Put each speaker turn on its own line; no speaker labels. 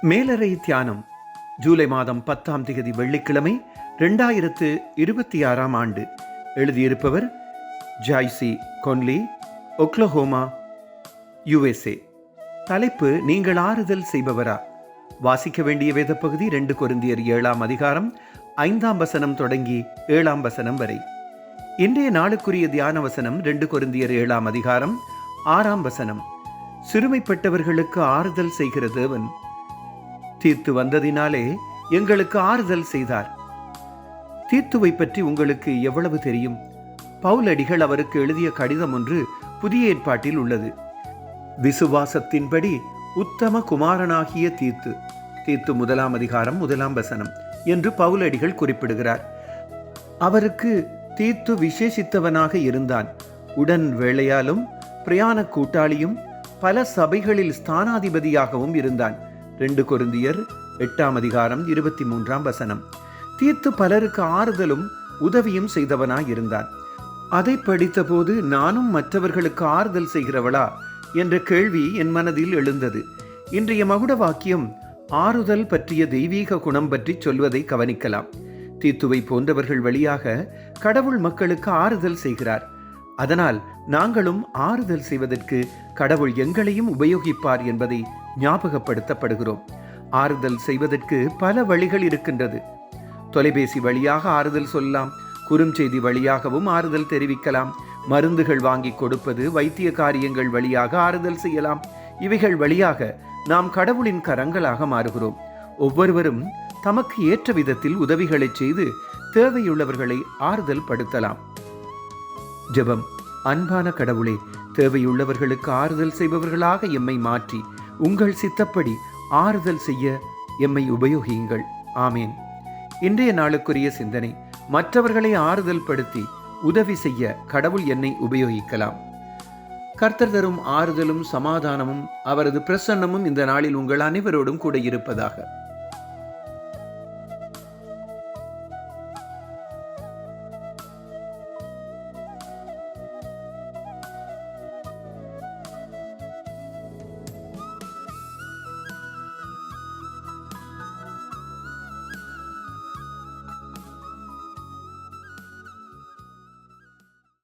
மேலறை தியானம் ஜூலை மாதம் 10ஆம் தேதி வெள்ளிக்கிழமை 2026ஆம் ஆண்டு. எழுதியிருப்பவர் ஜாய்சி கொன்லி, ஒக்லஹோமா, USA. தலைப்பு: நீங்கள் ஆறுதல் செய்பவரா? வாசிக்க வேண்டிய வேத பகுதி 2 கொரிந்தியர் 7ஆம் அதிகாரம் 5ஆம் வசனம் தொடங்கி 7ஆம் வசனம் வரை. இன்றைய நாளுக்குரிய தியான வசனம் 2 கொரிந்தியர் 7ஆம் அதிகாரம் 6ஆம் வசனம். சிறுமைப்பட்டவர்களுக்கு ஆறுதல் செய்கிற தேவன் தீத்து வந்ததினாலே எங்களுக்கு ஆறுதல் செய்தார். தீத்துவை பற்றி உங்களுக்கு எவ்வளவு தெரியும்? பவுலடிகள் அவருக்கு எழுதிய கடிதம் ஒன்று புதிய ஏற்பாட்டில் உள்ளது. விசுவாசத்தின்படி உத்தம குமாரனாகிய தீத்து 1ஆம் அதிகாரம் 1ஆம் வசனம் என்று பவுலடிகள் குறிப்பிடுகிறார். அவருக்கு தீத்து விசேஷித்தவனாக இருந்தான். உடன் வேளையாலும் பிரயாண கூட்டாளியும் பல சபைகளில் ஸ்தானாதிபதியாகவும் இருந்தான். 2 கொரிந்தியர் 8ஆம் அதிகாரம் 23ஆம் வசனம். தீத்து பலருக்கு ஆறுதலும் உதவியும் செய்தவனாயிருந்தான். அதை படித்தபோது நானும் மற்றவர்களுக்கு ஆறுதல் செய்கிறவளா என்ற கேள்வி என் மனதில் எழுந்தது. இன்றைய மகுட வாக்கியம் ஆறுதல் பற்றிய தெய்வீக குணம் பற்றி சொல்வதை கவனிக்கலாம். தீத்துவை போன்றவர்கள் வழியாக கடவுள் மக்களுக்கு ஆறுதல் செய்கிறார். அதனால் நாங்களும் ஆறுதல் செய்வதற்கு கடவுள் எங்களையும் உபயோகிப்பார் என்பதை ஞாபகப்படுத்தப்படுகிறோம். ஆறுதல் செய்வதற்கு பல வழிகள் இருக்கின்றது. தொலைபேசி வழியாக ஆறுதல் சொல்லலாம், குறுஞ்செய்தி வழியாகவும் ஆறுதல் தெரிவிக்கலாம், மருந்துகள் வாங்கி கொடுப்பது, வைத்திய காரியங்கள் வழியாக ஆறுதல் செய்யலாம். இவைகள் வழியாக நாம் கடவுளின் கரங்களாக மாறுகிறோம். ஒவ்வொருவரும் தமக்கு ஏற்ற விதத்தில் உதவிகளை செய்து தேவையுள்ளவர்களை ஆறுதல் படுத்தலாம். ஜெபம். அன்பான கடவுளே, தேவையுள்ளவர்களுக்கு ஆறுதல் செய்பவர்களாக எம்மை மாற்றி உங்கள் சித்தப்படி ஆறுதல் செய்ய எம்மை உபயோகியுங்கள். ஆமேன். இன்றைய நாளுக்குரிய சிந்தனை: மற்றவர்களை ஆறுதல் படுத்தி உதவி செய்ய கடவுள் என்னை உபயோகிக்கலாம். கர்த்தர் தரும் ஆறுதலும் சமாதானமும் அவரது பிரசன்னமும் இந்த நாளில் உங்கள் அனைவரோடும் கூட இருப்பதாக.